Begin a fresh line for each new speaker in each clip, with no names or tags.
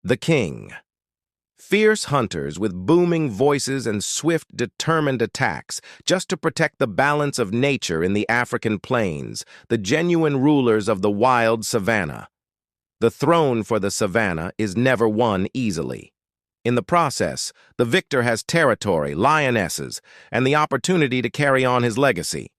The king. Fierce hunters with booming voices and swift, determined attacks just to protect the balance of nature in the African plains, the genuine rulers of the wild savanna. The throne for the savanna is never won easily. In the process, the victor has territory, lionesses, and the opportunity to carry on his legacy.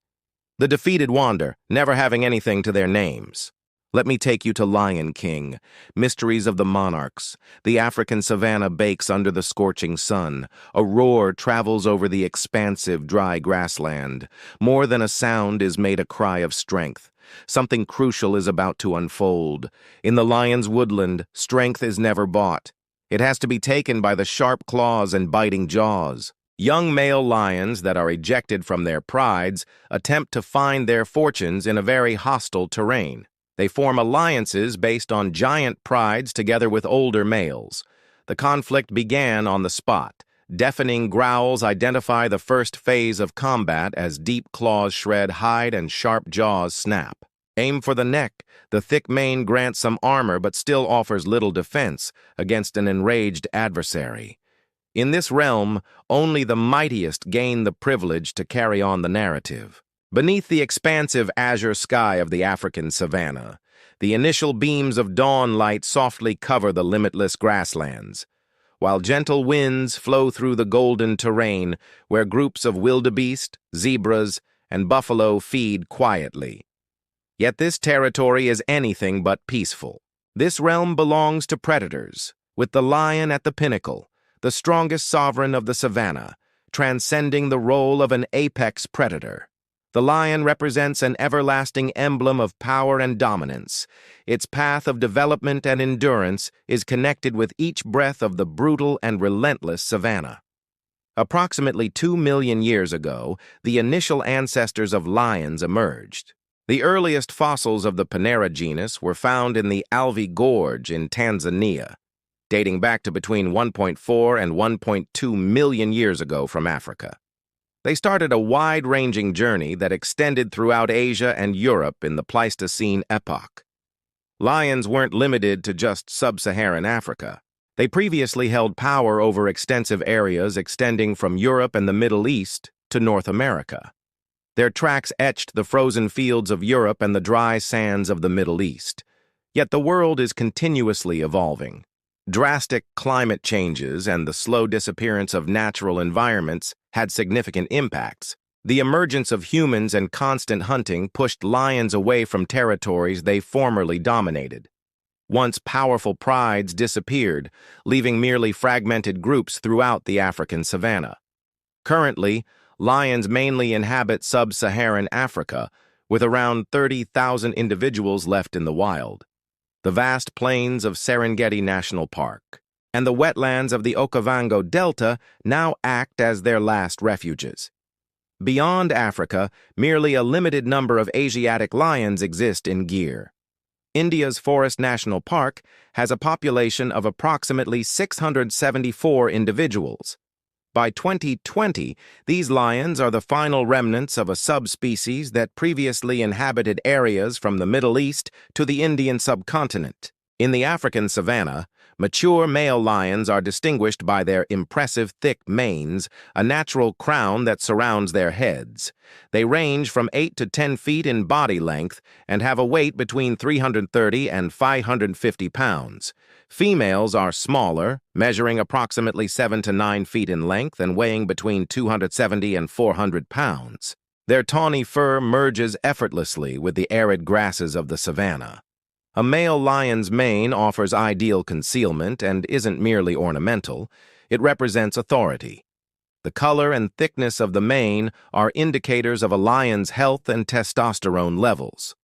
The defeated wander, never having anything to their names. Let me take you to Lion King, mysteries of the monarchs. The African savanna bakes under the scorching sun. A roar travels over the expansive, dry grassland. More than a sound is made a cry of strength. Something crucial is about to unfold. In the lion's woodland, strength is never bought. It has to be taken by the sharp claws and biting jaws. Young male lions that are ejected from their prides attempt to find their fortunes in a very hostile terrain. They form alliances based on giant prides together with older males. The conflict began on the spot. Deafening growls identify the first phase of combat as deep claws shred hide and sharp jaws snap. Aim for the neck. The thick mane grants some armor but still offers little defense against an enraged adversary. In this realm, only the mightiest gain the privilege to carry on the narrative. Beneath the expansive azure sky of the African savanna, the initial beams of dawn light softly cover the limitless grasslands, while gentle winds flow through the golden terrain where groups of wildebeest, zebras, and buffalo feed quietly. Yet this territory is anything but peaceful. This realm belongs to predators, with the lion at the pinnacle, the strongest sovereign of the savanna, transcending the role of an apex predator. The lion represents an everlasting emblem of power and dominance. Its path of development and endurance is connected with each breath of the brutal and relentless savanna. Approximately 2 million years ago, the initial ancestors of lions emerged. The earliest fossils of the Panera genus were found in the Alvi Gorge in Tanzania, dating back to between 1.4 and 1.2 million years ago from Africa. They started a wide-ranging journey that extended throughout Asia and Europe in the Pleistocene epoch. Lions weren't limited to just sub-Saharan Africa. They previously held power over extensive areas extending from Europe and the Middle East to North America. Their tracks etched the frozen fields of Europe and the dry sands of the Middle East. Yet the world is continuously evolving. Drastic climate changes and the slow disappearance of natural environments had significant impacts. The emergence of humans and constant hunting pushed lions away from territories they formerly dominated. Once powerful prides disappeared, leaving merely fragmented groups throughout the African savanna. Currently, lions mainly inhabit sub-Saharan Africa, with around 30,000 individuals left in the wild. The vast plains of Serengeti National Park and the wetlands of the Okavango Delta now act as their last refuges. Beyond Africa, merely a limited number of Asiatic lions exist in Gir. India's Forest National Park has a population of approximately 674 individuals. By 2020, these lions are the final remnants of a subspecies that previously inhabited areas from the Middle East to the Indian subcontinent. In the African savanna, mature male lions are distinguished by their impressive thick manes, a natural crown that surrounds their heads. They range from 8 to 10 feet in body length and have a weight between 330 and 550 pounds. Females are smaller, measuring approximately 7 to 9 feet in length and weighing between 270 and 400 pounds. Their tawny fur merges effortlessly with the arid grasses of the savanna. A male lion's mane offers ideal concealment and isn't merely ornamental. It represents authority. The color and thickness of the mane are indicators of a lion's health and testosterone levels.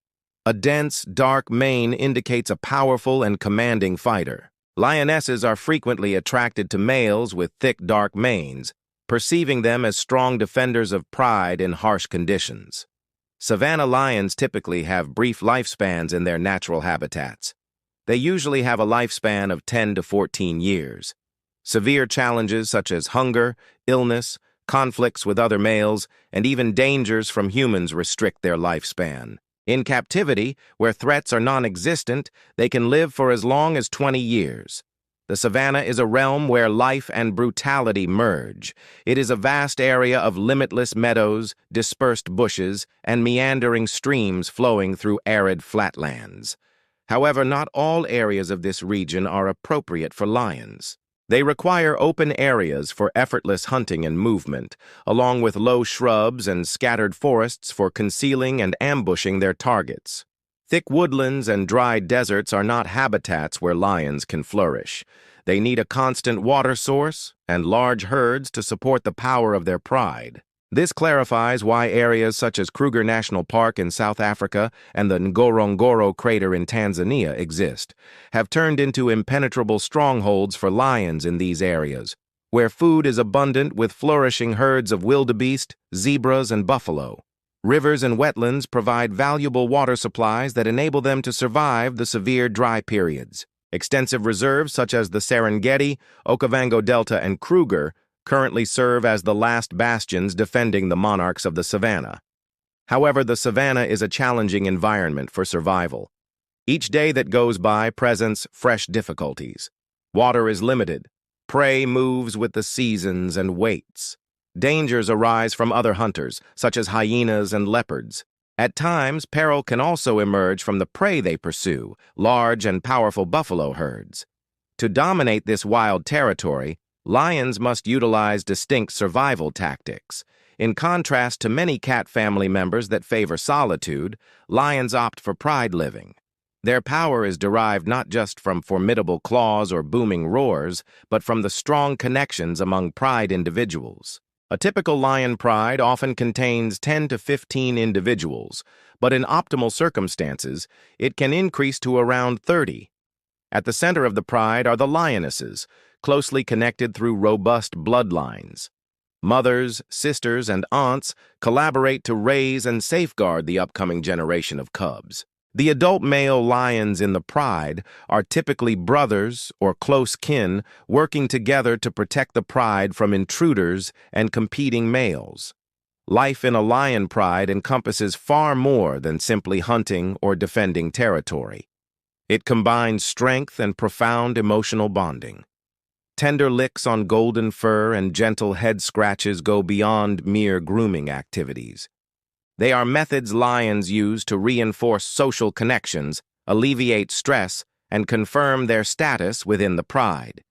A dense, dark mane indicates a powerful and commanding fighter. Lionesses are frequently attracted to males with thick, dark manes, perceiving them as strong defenders of pride in harsh conditions. Savanna lions typically have brief lifespans in their natural habitats. They usually have a lifespan of 10 to 14 years. Severe challenges such as hunger, illness, conflicts with other males, and even dangers from humans restrict their lifespan. In captivity, where threats are non-existent, they can live for as long as 20 years. The savanna is a realm where life and brutality merge. It is a vast area of limitless meadows, dispersed bushes, and meandering streams flowing through arid flatlands. However, not all areas of this region are appropriate for lions. They require open areas for effortless hunting and movement, along with low shrubs and scattered forests for concealing and ambushing their targets. Thick woodlands and dry deserts are not habitats where lions can flourish. They need a constant water source and large herds to support the power of their pride. This clarifies why areas such as Kruger National Park in South Africa and the Ngorongoro crater in Tanzania have turned into impenetrable strongholds for lions in these areas, where food is abundant with flourishing herds of wildebeest, zebras, and buffalo. Rivers and wetlands provide valuable water supplies that enable them to survive the severe dry periods. Extensive reserves such as the Serengeti, Okavango Delta, and Kruger currently serve as the last bastions defending the monarchs of the savanna. However, the savanna is a challenging environment for survival. Each day that goes by presents fresh difficulties. Water is limited. Prey moves with the seasons and waits. Dangers arise from other hunters, such as hyenas and leopards. At times, peril can also emerge from the prey they pursue, large and powerful buffalo herds. To dominate this wild territory, lions must utilize distinct survival tactics. In contrast to many cat family members that favor solitude, lions opt for pride living. Their power is derived not just from formidable claws or booming roars, but from the strong connections among pride individuals. A typical lion pride often contains 10 to 15 individuals, but in optimal circumstances, it can increase to around 30. At the center of the pride are the lionesses, closely connected through robust bloodlines. Mothers, sisters, and aunts collaborate to raise and safeguard the upcoming generation of cubs. The adult male lions in the pride are typically brothers or close kin working together to protect the pride from intruders and competing males. Life in a lion pride encompasses far more than simply hunting or defending territory. It combines strength and profound emotional bonding. Tender licks on golden fur and gentle head scratches go beyond mere grooming activities. They are methods lions use to reinforce social connections, alleviate stress, and confirm their status within the pride.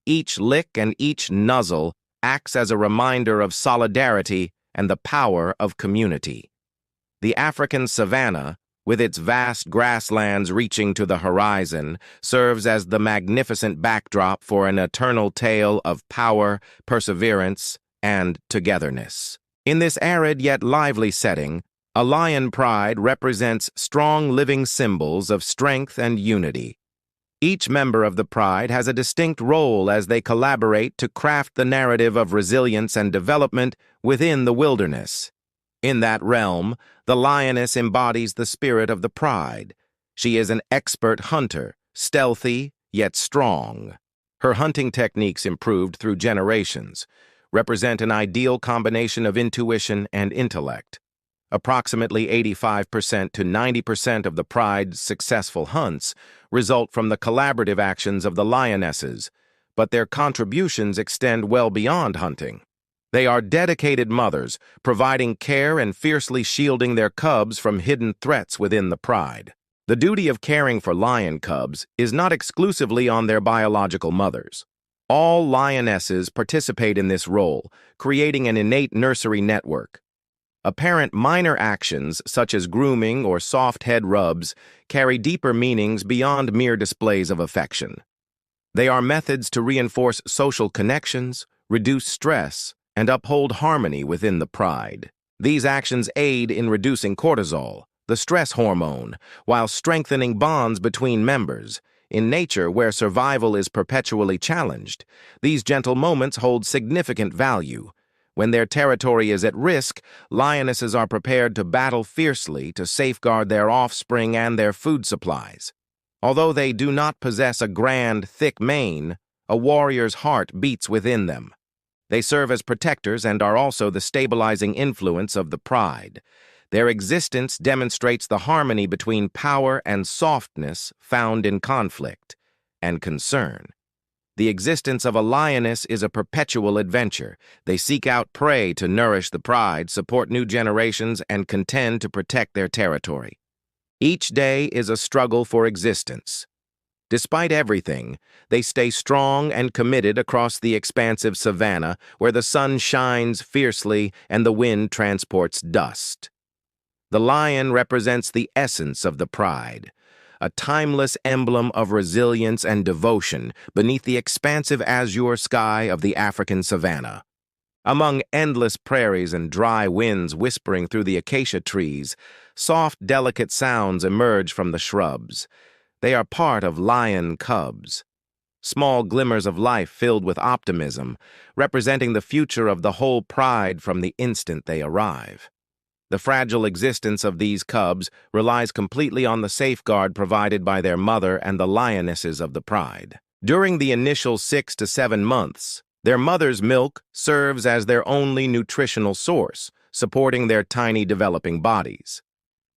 Each lick and each nuzzle acts as a reminder of solidarity and the power of community. The African savanna, with its vast grasslands reaching to the horizon, serves as the magnificent backdrop for an eternal tale of power, perseverance, and togetherness. In this arid yet lively setting, a lion pride represents strong living symbols of strength and unity. Each member of the pride has a distinct role as they collaborate to craft the narrative of resilience and development within the wilderness. In that realm, the lioness embodies the spirit of the pride. She is an expert hunter, stealthy yet strong. Her hunting techniques, improved through generations, represent an ideal combination of intuition and intellect. Approximately 85% to 90% of the pride's successful hunts result from the collaborative actions of the lionesses, but their contributions extend well beyond hunting. They are dedicated mothers, providing care and fiercely shielding their cubs from hidden threats within the pride. The duty of caring for lion cubs is not exclusively on their biological mothers. All lionesses participate in this role, creating an innate nursery network. Apparent minor actions, such as grooming or soft head rubs, carry deeper meanings beyond mere displays of affection. They are methods to reinforce social connections, reduce stress, and uphold harmony within the pride. These actions aid in reducing cortisol, the stress hormone, while strengthening bonds between members. In nature, where survival is perpetually challenged, these gentle moments hold significant value. When their territory is at risk, lionesses are prepared to battle fiercely to safeguard their offspring and their food supplies. Although they do not possess a grand, thick mane, a warrior's heart beats within them. They serve as protectors and are also the stabilizing influence of the pride. Their existence demonstrates the harmony between power and softness found in conflict and concern. The existence of a lioness is a perpetual adventure. They seek out prey to nourish the pride, support new generations, and contend to protect their territory. Each day is a struggle for existence. Despite everything, they stay strong and committed across the expansive savanna where the sun shines fiercely and the wind transports dust. The lion represents the essence of the pride, a timeless emblem of resilience and devotion beneath the expansive azure sky of the African savanna. Among endless prairies and dry winds whispering through the acacia trees, soft, delicate sounds emerge from the shrubs. They are part of lion cubs, small glimmers of life filled with optimism, representing the future of the whole pride from the instant they arrive. The fragile existence of these cubs relies completely on the safeguard provided by their mother and the lionesses of the pride. During the initial 6 to 7 months, their mother's milk serves as their only nutritional source, supporting their tiny developing bodies.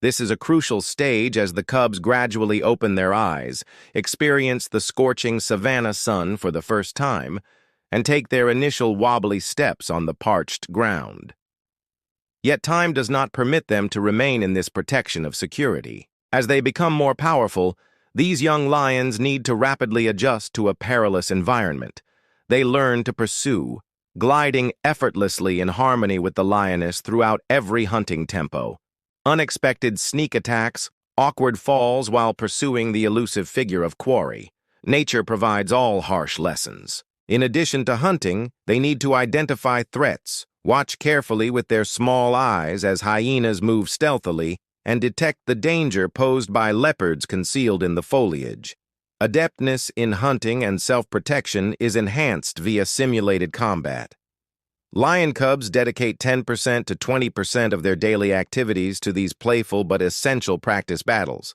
This is a crucial stage as the cubs gradually open their eyes, experience the scorching savanna sun for the first time, and take their initial wobbly steps on the parched ground. Yet time does not permit them to remain in this protection of security. As they become more powerful, these young lions need to rapidly adjust to a perilous environment. They learn to pursue, gliding effortlessly in harmony with the lioness throughout every hunting tempo. Unexpected sneak attacks, awkward falls while pursuing the elusive figure of quarry. Nature provides all harsh lessons. In addition to hunting, they need to identify threats, watch carefully with their small eyes as hyenas move stealthily, and detect the danger posed by leopards concealed in the foliage. Adeptness in hunting and self-protection is enhanced via simulated combat. Lion cubs dedicate 10% to 20% of their daily activities to these playful but essential practice battles.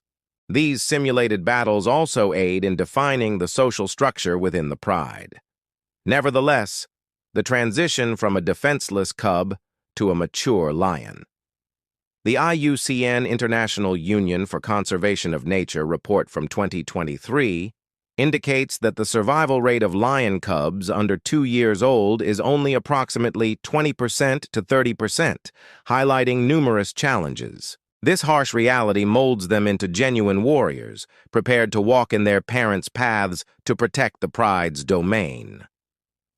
These simulated battles also aid in defining the social structure within the pride. Nevertheless, the transition from a defenseless cub to a mature lion. The IUCN International Union for Conservation of Nature report from 2023 indicates that the survival rate of lion cubs under 2 years old is only approximately 20% to 30%, highlighting numerous challenges. This harsh reality molds them into genuine warriors, prepared to walk in their parents' paths to protect the pride's domain.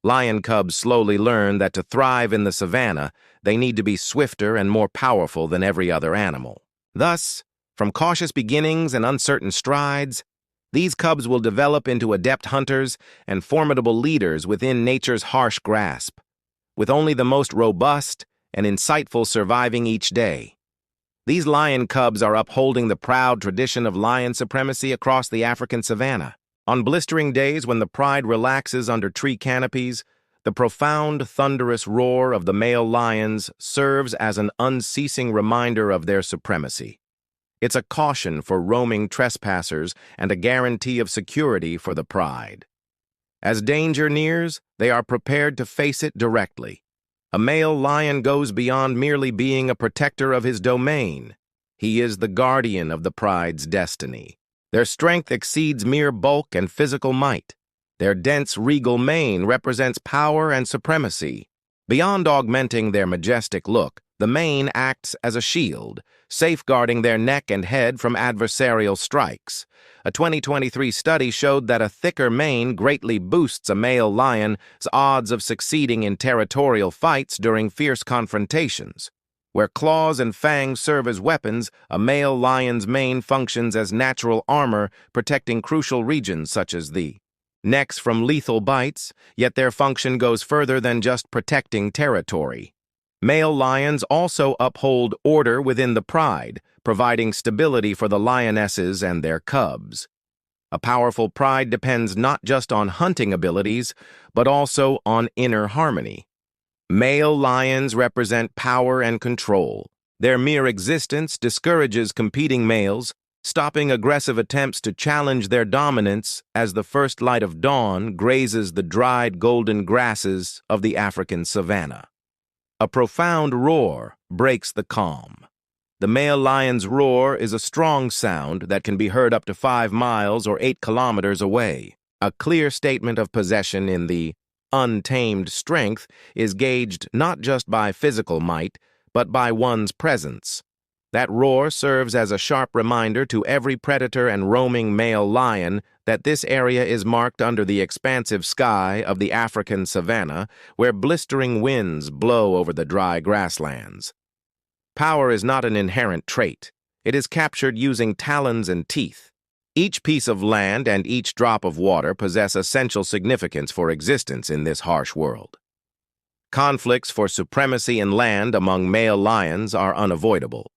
Lion cubs slowly learn that to thrive in the savanna, they need to be swifter and more powerful than every other animal. Thus, from cautious beginnings and uncertain strides, these cubs will develop into adept hunters and formidable leaders within nature's harsh grasp, with only the most robust and insightful surviving each day. These lion cubs are upholding the proud tradition of lion supremacy across the African savanna. On blistering days when the pride relaxes under tree canopies, the profound, thunderous roar of the male lions serves as an unceasing reminder of their supremacy. It's a caution for roaming trespassers and a guarantee of security for the pride. As danger nears, they are prepared to face it directly. A male lion goes beyond merely being a protector of his domain. He is the guardian of the pride's destiny. Their strength exceeds mere bulk and physical might. Their dense, regal mane represents power and supremacy. Beyond augmenting their majestic look, the mane acts as a shield, safeguarding their neck and head from adversarial strikes. A 2023 study showed that a thicker mane greatly boosts a male lion's odds of succeeding in territorial fights during fierce confrontations. Where claws and fangs serve as weapons, a male lion's mane functions as natural armor, protecting crucial regions such as the necks from lethal bites, yet their function goes further than just protecting territory. Male lions also uphold order within the pride, providing stability for the lionesses and their cubs. A powerful pride depends not just on hunting abilities, but also on inner harmony. Male lions represent power and control. Their mere existence discourages competing males, stopping aggressive attempts to challenge their dominance as the first light of dawn grazes the dried golden grasses of the African savanna. A profound roar breaks the calm. The male lion's roar is a strong sound that can be heard up to 5 miles or 8 kilometers away. A clear statement of possession in the untamed strength is gauged not just by physical might, but by one's presence. That roar serves as a sharp reminder to every predator and roaming male lion that this area is marked under the expansive sky of the African savanna, where blistering winds blow over the dry grasslands. Power is not an inherent trait. It is captured using talons and teeth. Each piece of land and each drop of water possess essential significance for existence in this harsh world. Conflicts for supremacy in land among male lions are unavoidable.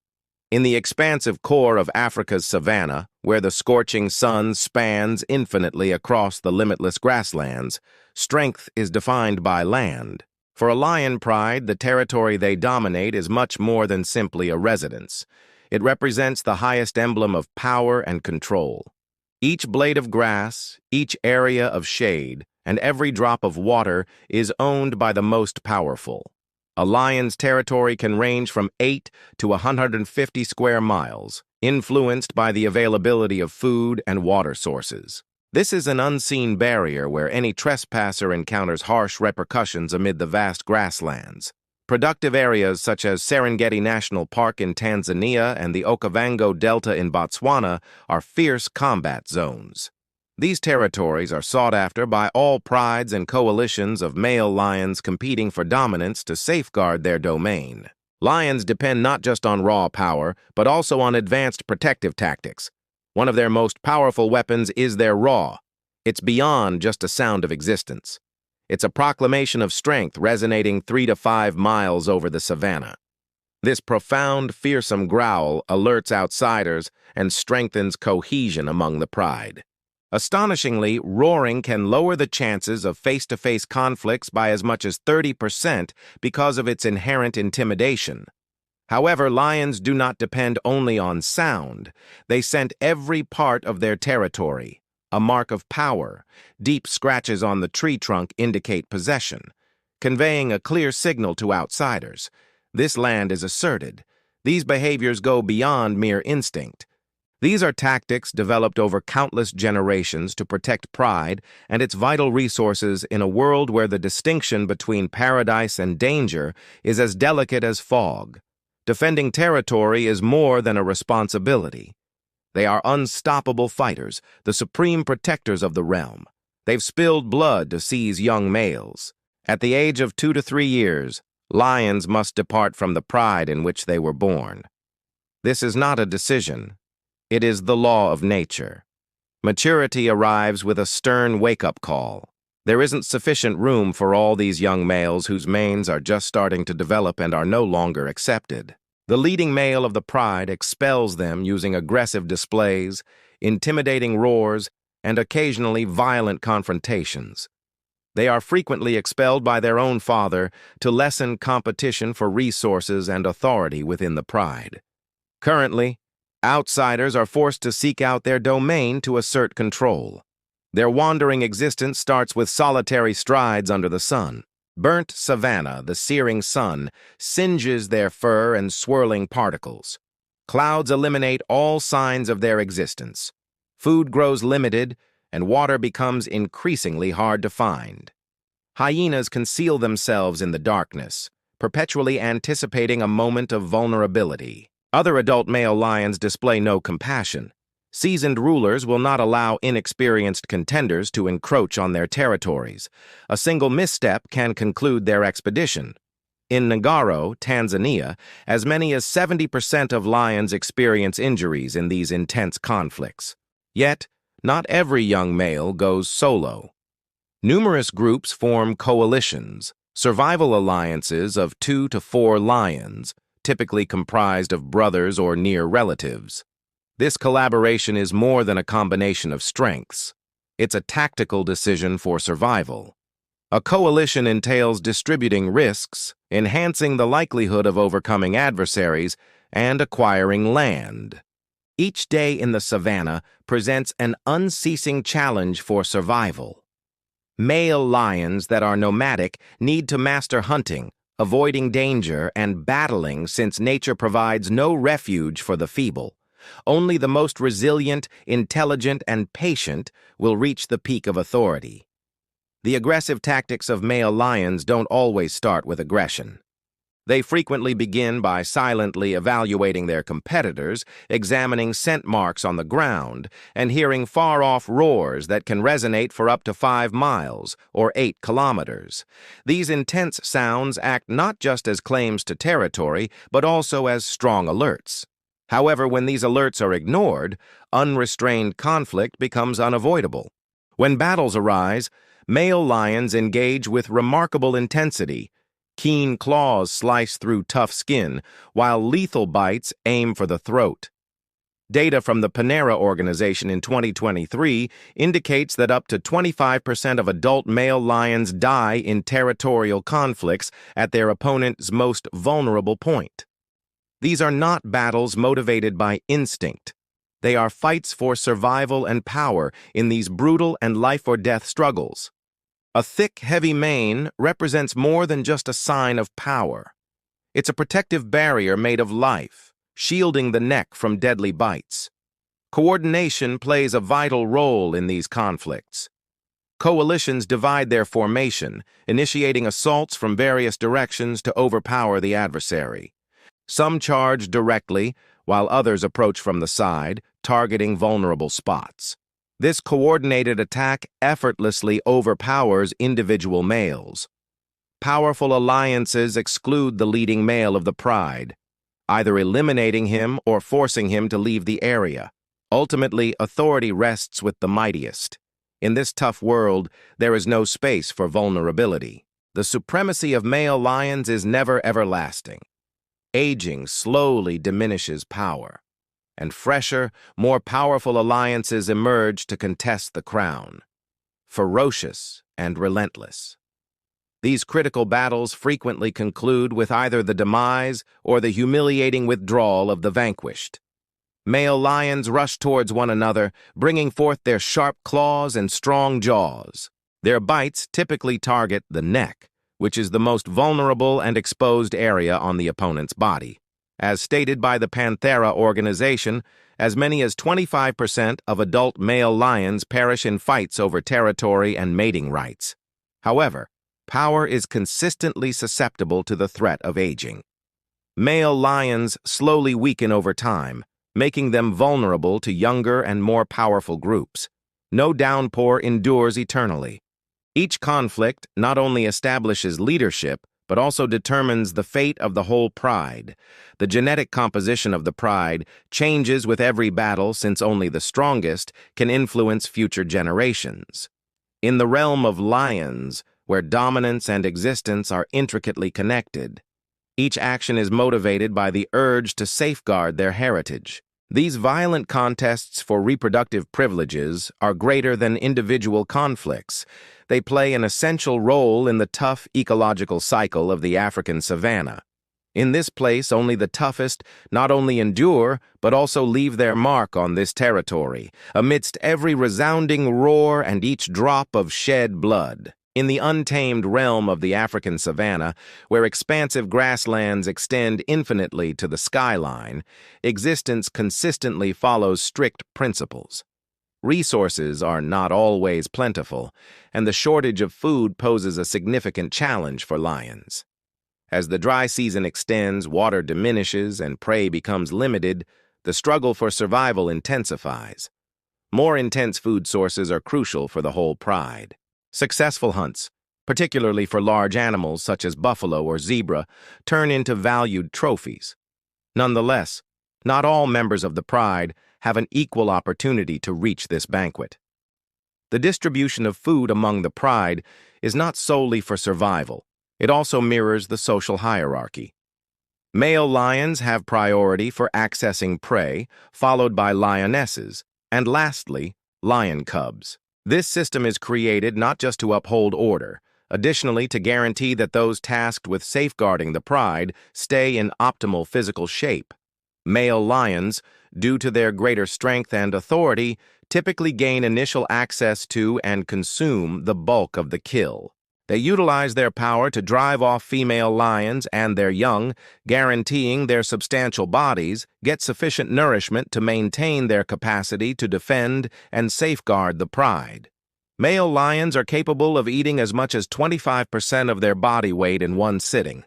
In the expansive core of Africa's savanna, where the scorching sun spans infinitely across the limitless grasslands, strength is defined by land. For a lion pride, the territory they dominate is much more than simply a residence. It represents the highest emblem of power and control. Each blade of grass, each area of shade, and every drop of water is owned by the most powerful. A lion's territory can range from 8 to 150 square miles, influenced by the availability of food and water sources. This is an unseen barrier where any trespasser encounters harsh repercussions amid the vast grasslands. Productive areas such as Serengeti National Park in Tanzania and the Okavango Delta in Botswana are fierce combat zones. These territories are sought after by all prides and coalitions of male lions competing for dominance to safeguard their domain. Lions depend not just on raw power, but also on advanced protective tactics. One of their most powerful weapons is their roar. It's beyond just a sound of existence. It's a proclamation of strength resonating 3 to 5 miles over the savanna. This profound, fearsome growl alerts outsiders and strengthens cohesion among the pride. Astonishingly, roaring can lower the chances of face-to-face conflicts by as much as 30% because of its inherent intimidation. However, lions do not depend only on sound. They scent every part of their territory, a mark of power. Deep scratches on the tree trunk indicate possession, conveying a clear signal to outsiders. This land is asserted. These behaviors go beyond mere instinct. These are tactics developed over countless generations to protect pride and its vital resources in a world where the distinction between paradise and danger is as delicate as fog. Defending territory is more than a responsibility. They are unstoppable fighters, the supreme protectors of the realm. They've spilled blood to seize young males. At the age of 2 to 3 years, lions must depart from the pride in which they were born. This is not a decision. It is the law of nature. Maturity arrives with a stern wake-up call. There isn't sufficient room for all these young males whose manes are just starting to develop and are no longer accepted. The leading male of the pride expels them using aggressive displays, intimidating roars, and occasionally violent confrontations. They are frequently expelled by their own father to lessen competition for resources and authority within the pride. Currently, outsiders are forced to seek out their domain to assert control. Their wandering existence starts with solitary strides under the sun. Burnt savanna, the searing sun, singes their fur and swirling particles. Clouds eliminate all signs of their existence. Food grows limited, and water becomes increasingly hard to find. Hyenas conceal themselves in the darkness, perpetually anticipating a moment of vulnerability. Other adult male lions display no compassion. Seasoned rulers will not allow inexperienced contenders to encroach on their territories. A single misstep can conclude their expedition. In Ngaro, Tanzania, as many as 70% of lions experience injuries in these intense conflicts. Yet, not every young male goes solo. Numerous groups form coalitions, survival alliances of 2 to 4 lions, typically comprised of brothers or near relatives. This collaboration is more than a combination of strengths. It's a tactical decision for survival. A coalition entails distributing risks, enhancing the likelihood of overcoming adversaries, and acquiring land. Each day in the savanna presents an unceasing challenge for survival. Male lions that are nomadic need to master hunting, avoiding danger, and battling since nature provides no refuge for the feeble. Only the most resilient, intelligent, and patient will reach the peak of authority. The aggressive tactics of male lions don't always start with aggression. They frequently begin by silently evaluating their competitors, examining scent marks on the ground, and hearing far-off roars that can resonate for up to 5 miles, or 8 kilometers. These intense sounds act not just as claims to territory, but also as strong alerts. However, when these alerts are ignored, unrestrained conflict becomes unavoidable. When battles arise, male lions engage with remarkable intensity. Keen claws slice through tough skin, while lethal bites aim for the throat. Data from the Panera organization in 2023 indicates that up to 25% of adult male lions die in territorial conflicts at their opponent's most vulnerable point. These are not battles motivated by instinct. They are fights for survival and power in these brutal and life-or-death struggles. A thick, heavy mane represents more than just a sign of power. It's a protective barrier made of life, shielding the neck from deadly bites. Coordination plays a vital role in these conflicts. Coalitions divide their formation, initiating assaults from various directions to overpower the adversary. Some charge directly, while others approach from the side, targeting vulnerable spots. This coordinated attack effortlessly overpowers individual males. Powerful alliances exclude the leading male of the pride, either eliminating him or forcing him to leave the area. Ultimately, authority rests with the mightiest. In this tough world, there is no space for vulnerability. The supremacy of male lions is never everlasting. Aging slowly diminishes power, and fresher, more powerful alliances emerge to contest the crown, ferocious and relentless. These critical battles frequently conclude with either the demise or the humiliating withdrawal of the vanquished. Male lions rush towards one another, bringing forth their sharp claws and strong jaws. Their bites typically target the neck, which is the most vulnerable and exposed area on the opponent's body. As stated by the Panthera organization, as many as 25% of adult male lions perish in fights over territory and mating rights. However, power is consistently susceptible to the threat of aging. Male lions slowly weaken over time, making them vulnerable to younger and more powerful groups. No downpour endures eternally. Each conflict not only establishes leadership, but also determines the fate of the whole pride. The genetic composition of the pride changes with every battle, since only the strongest can influence future generations. In the realm of lions, where dominance and existence are intricately connected, each action is motivated by the urge to safeguard their heritage. These violent contests for reproductive privileges are greater than individual conflicts. They play an essential role in the tough ecological cycle of the African savanna. In this place, only the toughest not only endure, but also leave their mark on this territory, amidst every resounding roar and each drop of shed blood. In the untamed realm of the African savanna, where expansive grasslands extend infinitely to the skyline, existence consistently follows strict principles. Resources are not always plentiful, and the shortage of food poses a significant challenge for lions. As the dry season extends, water diminishes, and prey becomes limited, the struggle for survival intensifies. More intense food sources are crucial for the whole pride. Successful hunts, particularly for large animals such as buffalo or zebra, turn into valued trophies. Nonetheless, not all members of the pride have an equal opportunity to reach this banquet. The distribution of food among the pride is not solely for survival. It also mirrors the social hierarchy. Male lions have priority for accessing prey, followed by lionesses, and lastly, lion cubs. This system is created not just to uphold order, additionally to guarantee that those tasked with safeguarding the pride stay in optimal physical shape. Male lions, due to their greater strength and authority, typically gain initial access to and consume the bulk of the kill. They utilize their power to drive off female lions and their young, guaranteeing their substantial bodies get sufficient nourishment to maintain their capacity to defend and safeguard the pride. Male lions are capable of eating as much as 25% of their body weight in one sitting.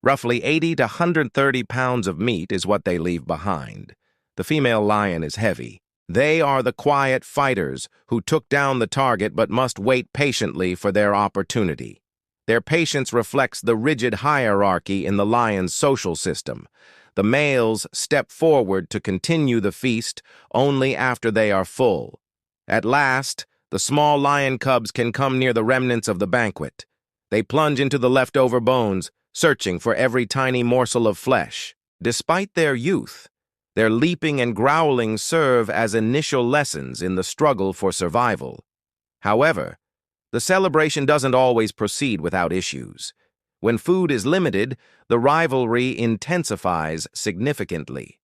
Roughly 80 to 130 pounds of meat is what they leave behind. The female lion is heavy. They are the quiet fighters who took down the target but must wait patiently for their opportunity. Their patience reflects the rigid hierarchy in the lion's social system. The males step forward to continue the feast only after they are full. At last, the small lion cubs can come near the remnants of the banquet. They plunge into the leftover bones, searching for every tiny morsel of flesh. Despite their youth, their leaping and growling serve as initial lessons in the struggle for survival. However, the celebration doesn't always proceed without issues. When food is limited, the rivalry intensifies significantly.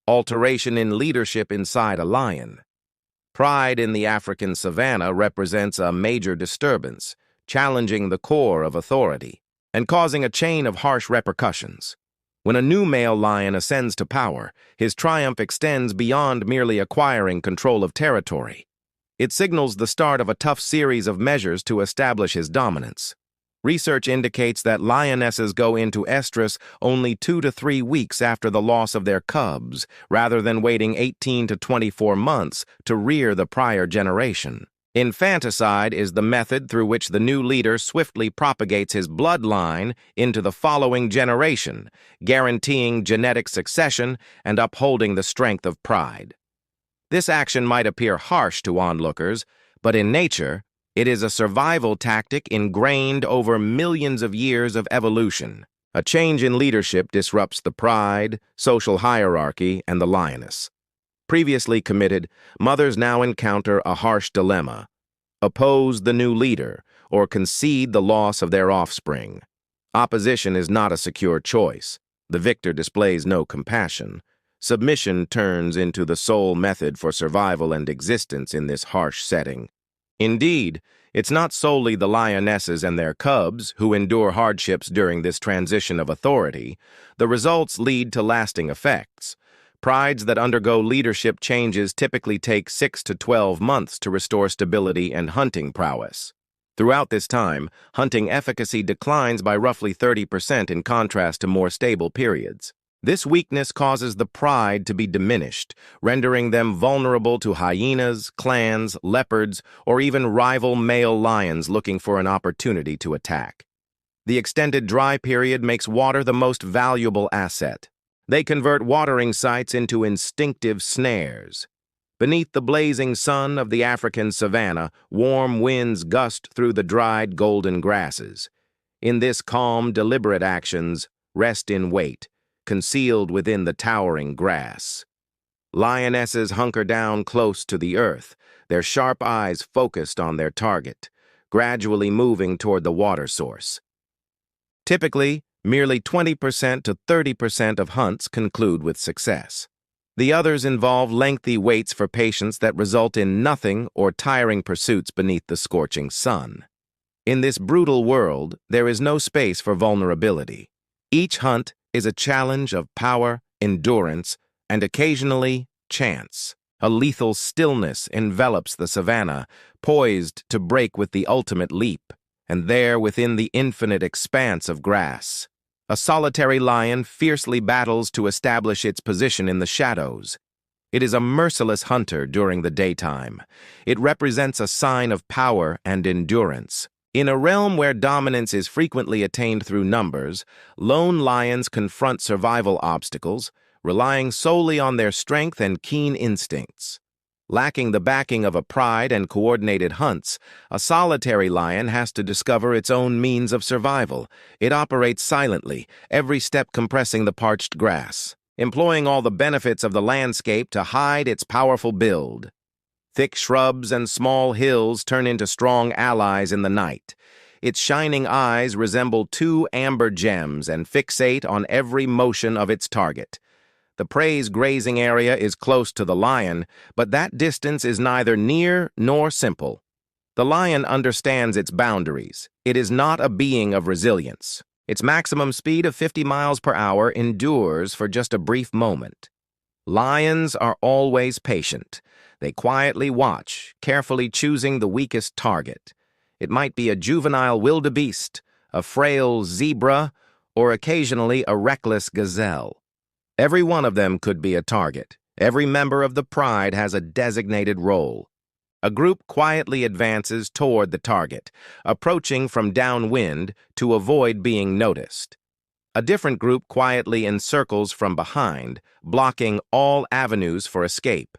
Alteration in leadership inside a lion. Pride in the African savanna represents a major disturbance, challenging the core of authority and causing a chain of harsh repercussions. When a new male lion ascends to power, his triumph extends beyond merely acquiring control of territory. It signals the start of a tough series of measures to establish his dominance. Research indicates that lionesses go into estrus only 2 to 3 weeks after the loss of their cubs, rather than waiting 18 to 24 months to rear the prior generation. Infanticide is the method through which the new leader swiftly propagates his bloodline into the following generation, guaranteeing genetic succession and upholding the strength of pride. This action might appear harsh to onlookers, but in nature, it is a survival tactic ingrained over millions of years of evolution. A change in leadership disrupts the pride, social hierarchy, and the lioness. Previously committed, mothers now encounter a harsh dilemma: oppose the new leader or concede the loss of their offspring. Opposition is not a secure choice. The victor displays no compassion. Submission turns into the sole method for survival and existence in this harsh setting. Indeed, it's not solely the lionesses and their cubs who endure hardships during this transition of authority. The results lead to lasting effects. Prides that undergo leadership changes typically take 6 to 12 months to restore stability and hunting prowess. Throughout this time, hunting efficacy declines by roughly 30% in contrast to more stable periods. This weakness causes the pride to be diminished, rendering them vulnerable to hyenas, clans, leopards, or even rival male lions looking for an opportunity to attack. The extended dry period makes water the most valuable asset. They convert watering sites into instinctive snares. Beneath the blazing sun of the African savanna, warm winds gust through the dried golden grasses. In this calm, deliberate actions, rest in wait, concealed within the towering grass. Lionesses hunker down close to the earth, their sharp eyes focused on their target, gradually moving toward the water source. Typically, merely 20% to 30% of hunts conclude with success. The others involve lengthy waits for patience that result in nothing or tiring pursuits beneath the scorching sun. In this brutal world, there is no space for vulnerability. Each hunt is a challenge of power, endurance, and occasionally chance. A lethal stillness envelops the savanna, poised to break with the ultimate leap. And there, within the infinite expanse of grass, a solitary lion fiercely battles to establish its position in the shadows. It is a merciless hunter during the daytime. It represents a sign of power and endurance. In a realm where dominance is frequently attained through numbers, lone lions confront survival obstacles, relying solely on their strength and keen instincts. Lacking the backing of a pride and coordinated hunts, a solitary lion has to discover its own means of survival. It operates silently, every step compressing the parched grass, employing all the benefits of the landscape to hide its powerful build. Thick shrubs and small hills turn into strong allies in the night. Its shining eyes resemble two amber gems and fixate on every motion of its target. The prey's grazing area is close to the lion, but that distance is neither near nor simple. The lion understands its boundaries. It is not a being of resilience. Its maximum speed of 50 miles per hour endures for just a brief moment. Lions are always patient. They quietly watch, carefully choosing the weakest target. It might be a juvenile wildebeest, a frail zebra, or occasionally a reckless gazelle. Every one of them could be a target. Every member of the pride has a designated role. A group quietly advances toward the target, approaching from downwind to avoid being noticed. A different group quietly encircles from behind, blocking all avenues for escape.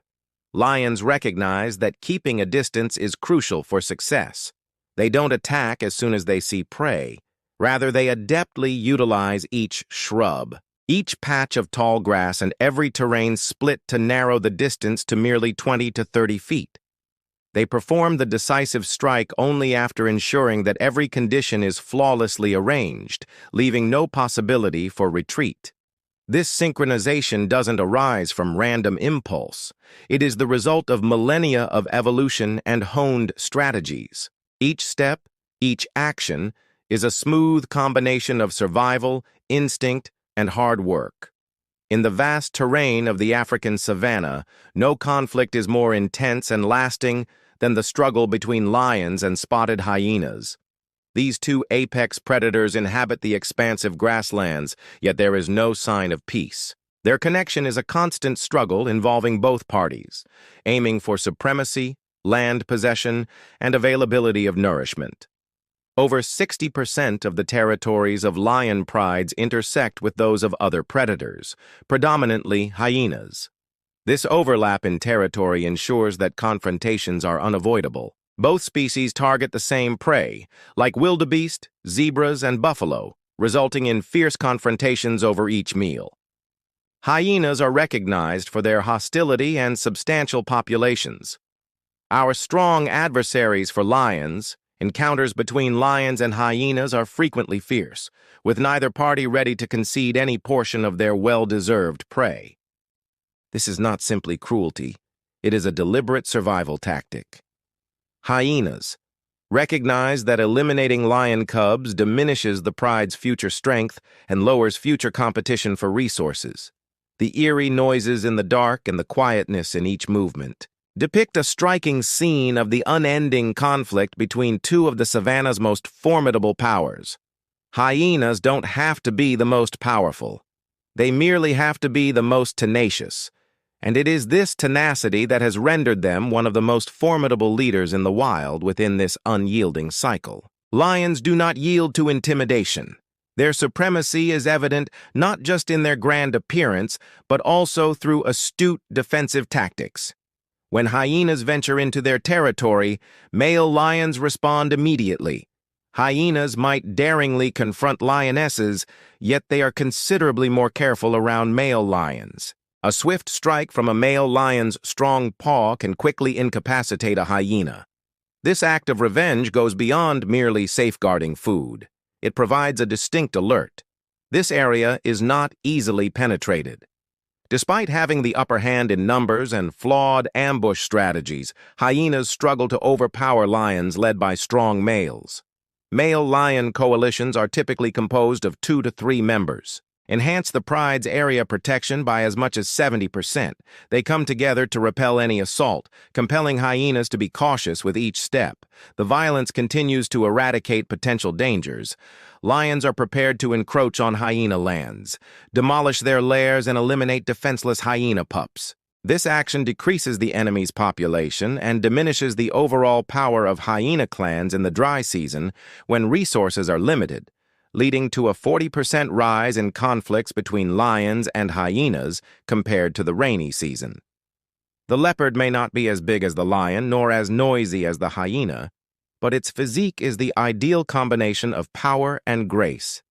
Lions recognize that keeping a distance is crucial for success. They don't attack as soon as they see prey. Rather, they adeptly utilize each shrub, each patch of tall grass, and every terrain split to narrow the distance to merely 20 to 30 feet. They perform the decisive strike only after ensuring that every condition is flawlessly arranged, leaving no possibility for retreat. This synchronization doesn't arise from random impulse. It is the result of millennia of evolution and honed strategies. Each step, each action, is a smooth combination of survival, instinct, and hard work. In the vast terrain of the African savanna, no conflict is more intense and lasting than the struggle between lions and spotted hyenas. These two apex predators inhabit the expansive grasslands, yet there is no sign of peace. Their connection is a constant struggle involving both parties, aiming for supremacy, land possession, and availability of nourishment. Over 60% of the territories of lion prides intersect with those of other predators, predominantly hyenas. This overlap in territory ensures that confrontations are unavoidable. Both species target the same prey, like wildebeest, zebras, and buffalo, resulting in fierce confrontations over each meal. Hyenas are recognized for their hostility and substantial populations. Our strong adversaries for lions, encounters between lions and hyenas are frequently fierce, with neither party ready to concede any portion of their well-deserved prey. This is not simply cruelty, it is a deliberate survival tactic. Hyenas recognize that eliminating lion cubs diminishes the pride's future strength and lowers future competition for resources. The eerie noises in the dark and the quietness in each movement depict a striking scene of the unending conflict between two of the savanna's most formidable powers. Hyenas don't have to be the most powerful. They merely have to be the most tenacious. And it is this tenacity that has rendered them one of the most formidable leaders in the wild within this unyielding cycle. Lions do not yield to intimidation. Their supremacy is evident not just in their grand appearance, but also through astute defensive tactics. When hyenas venture into their territory, male lions respond immediately. Hyenas might daringly confront lionesses, yet they are considerably more careful around male lions. A swift strike from a male lion's strong paw can quickly incapacitate a hyena. This act of revenge goes beyond merely safeguarding food. It provides a distinct alert. This area is not easily penetrated. Despite having the upper hand in numbers and flawed ambush strategies, hyenas struggle to overpower lions led by strong males. Male lion coalitions are typically composed of 2 to 3 members. Enhance the pride's area protection by as much as 70%. They come together to repel any assault, compelling hyenas to be cautious with each step. The violence continues to eradicate potential dangers. Lions are prepared to encroach on hyena lands, demolish their lairs, and eliminate defenseless hyena pups. This action decreases the enemy's population and diminishes the overall power of hyena clans in the dry season when resources are limited, leading to a 40% rise in conflicts between lions and hyenas compared to the rainy season. The leopard may not be as big as the lion nor as noisy as the hyena, but its physique is the ideal combination of power and grace.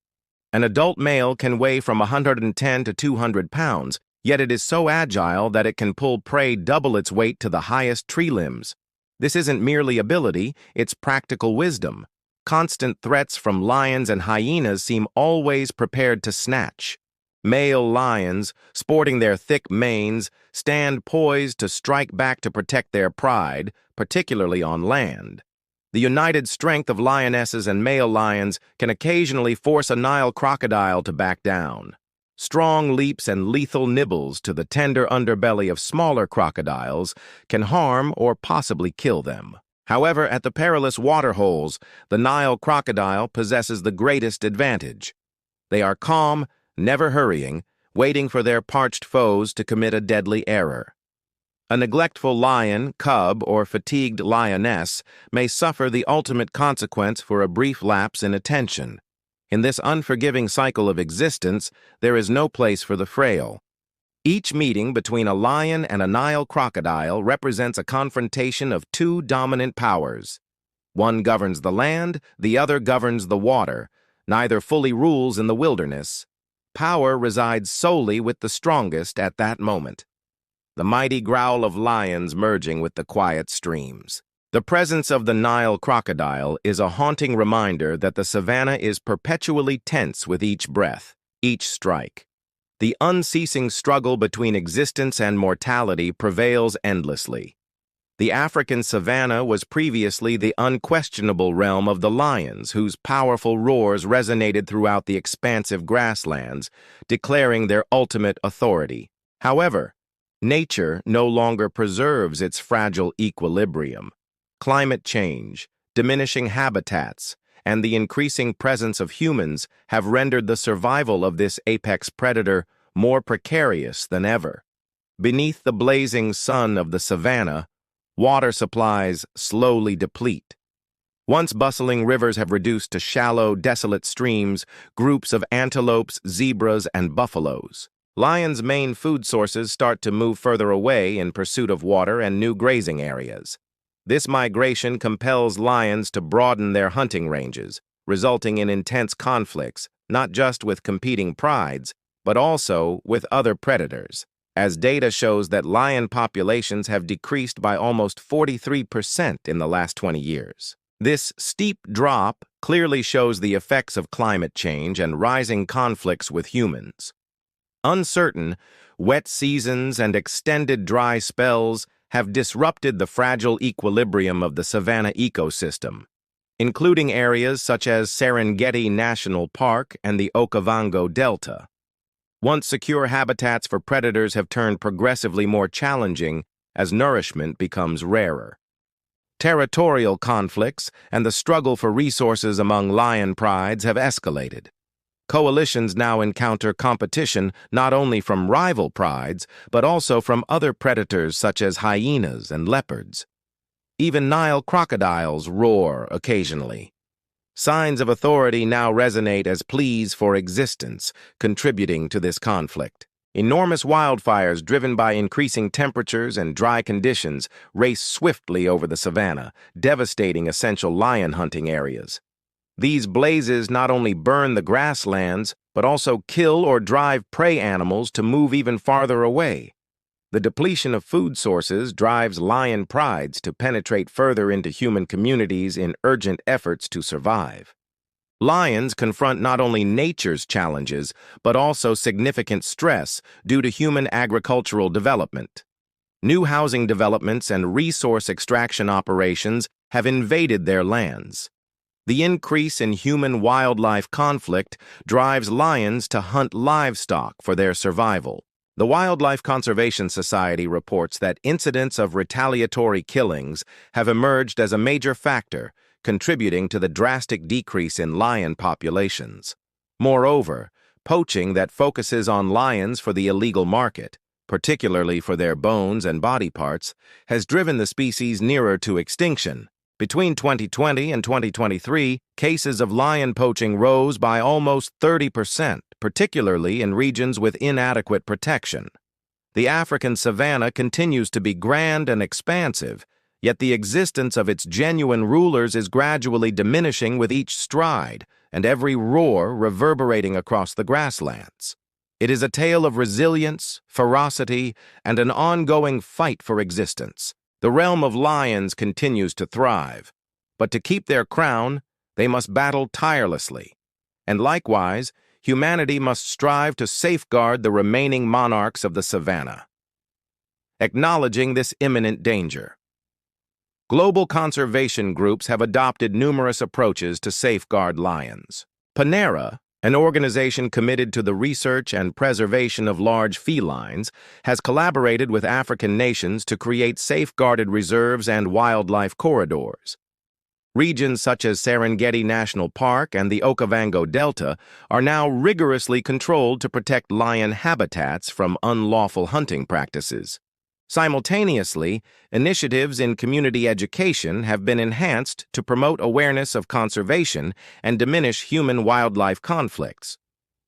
An adult male can weigh from 110 to 200 pounds, yet it is so agile that it can pull prey double its weight to the highest tree limbs. This isn't merely ability, it's practical wisdom. Constant threats from lions and hyenas seem always prepared to snatch. Male lions, sporting their thick manes, stand poised to strike back to protect their pride, particularly on land. The united strength of lionesses and male lions can occasionally force a Nile crocodile to back down. Strong leaps and lethal nibbles to the tender underbelly of smaller crocodiles can harm or possibly kill them. However, at the perilous waterholes, the Nile crocodile possesses the greatest advantage. They are calm, never hurrying, waiting for their parched foes to commit a deadly error. A neglectful lion, cub, or fatigued lioness may suffer the ultimate consequence for a brief lapse in attention. In this unforgiving cycle of existence, there is no place for the frail. Each meeting between a lion and a Nile crocodile represents a confrontation of two dominant powers. One governs the land, the other governs the water. Neither fully rules in the wilderness. Power resides solely with the strongest at that moment. The mighty growl of lions merging with the quiet streams. The presence of the Nile crocodile is a haunting reminder that the savanna is perpetually tense with each breath, each strike. The unceasing struggle between existence and mortality prevails endlessly. The African savanna was previously the unquestionable realm of the lions, whose powerful roars resonated throughout the expansive grasslands, declaring their ultimate authority. However, nature no longer preserves its fragile equilibrium. Climate change, diminishing habitats, and the increasing presence of humans have rendered the survival of this apex predator more precarious than ever. Beneath the blazing sun of the savanna, water supplies slowly deplete. Once bustling rivers have reduced to shallow, desolate streams, groups of antelopes, zebras, and buffaloes. Lions' main food sources start to move further away in pursuit of water and new grazing areas. This migration compels lions to broaden their hunting ranges, resulting in intense conflicts, not just with competing prides, but also with other predators, as data shows that lion populations have decreased by almost 43% in the last 20 years. This steep drop clearly shows the effects of climate change and rising conflicts with humans. Uncertain, wet seasons and extended dry spells have disrupted the fragile equilibrium of the savanna ecosystem, including areas such as Serengeti National Park and the Okavango Delta. Once secure habitats for predators have turned progressively more challenging as nourishment becomes rarer. Territorial conflicts and the struggle for resources among lion prides have escalated. Coalitions now encounter competition not only from rival prides, but also from other predators such as hyenas and leopards. Even Nile crocodiles roar occasionally. Signs of authority now resonate as pleas for existence, contributing to this conflict. Enormous wildfires driven by increasing temperatures and dry conditions race swiftly over the savanna, devastating essential lion hunting areas. These blazes not only burn the grasslands, but also kill or drive prey animals to move even farther away. The depletion of food sources drives lion prides to penetrate further into human communities in urgent efforts to survive. Lions confront not only nature's challenges, but also significant stress due to human agricultural development. New housing developments and resource extraction operations have invaded their lands. The increase in human-wildlife conflict drives lions to hunt livestock for their survival. The Wildlife Conservation Society reports that incidents of retaliatory killings have emerged as a major factor, contributing to the drastic decrease in lion populations. Moreover, poaching that focuses on lions for the illegal market, particularly for their bones and body parts, has driven the species nearer to extinction. Between 2020 and 2023, cases of lion poaching rose by almost 30%, particularly in regions with inadequate protection. The African savanna continues to be grand and expansive, yet the existence of its genuine rulers is gradually diminishing with each stride, and every roar reverberating across the grasslands. It is a tale of resilience, ferocity, and an ongoing fight for existence. The realm of lions continues to thrive, but to keep their crown, they must battle tirelessly. And likewise, humanity must strive to safeguard the remaining monarchs of the savanna. Acknowledging this imminent danger, Global conservation groups have adopted numerous approaches to safeguard lions. Panera, an organization committed to the research and preservation of large felines, has collaborated with African nations to create safeguarded reserves and wildlife corridors. Regions such as Serengeti National Park and the Okavango Delta are now rigorously controlled to protect lion habitats from unlawful hunting practices. Simultaneously, initiatives in community education have been enhanced to promote awareness of conservation and diminish human-wildlife conflicts.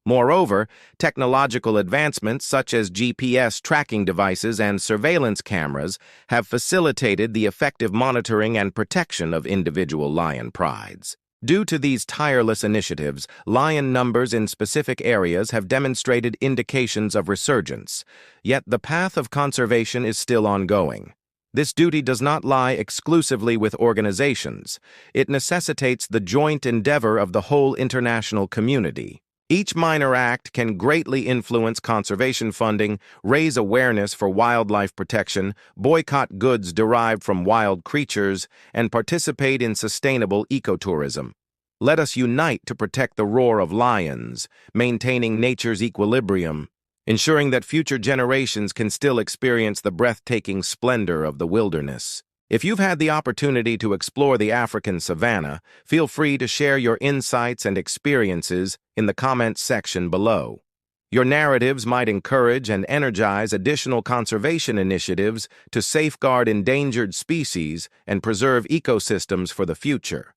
Moreover, technological advancements such as GPS tracking devices and surveillance cameras have facilitated the effective monitoring and protection of individual lion prides. Due to these tireless initiatives, lion numbers in specific areas have demonstrated indications of resurgence, yet the path of conservation is still ongoing. This duty does not lie exclusively with organizations. It necessitates the joint endeavor of the whole international community. Each minor act can greatly influence conservation funding, raise awareness for wildlife protection, boycott goods derived from wild creatures, and participate in sustainable ecotourism. Let us unite to protect the roar of lions, maintaining nature's equilibrium, ensuring that future generations can still experience the breathtaking splendor of the wilderness. If you've had the opportunity to explore the African savanna, feel free to share your insights and experiences in the comments section below. Your narratives might encourage and energize additional conservation initiatives to safeguard endangered species and preserve ecosystems for the future.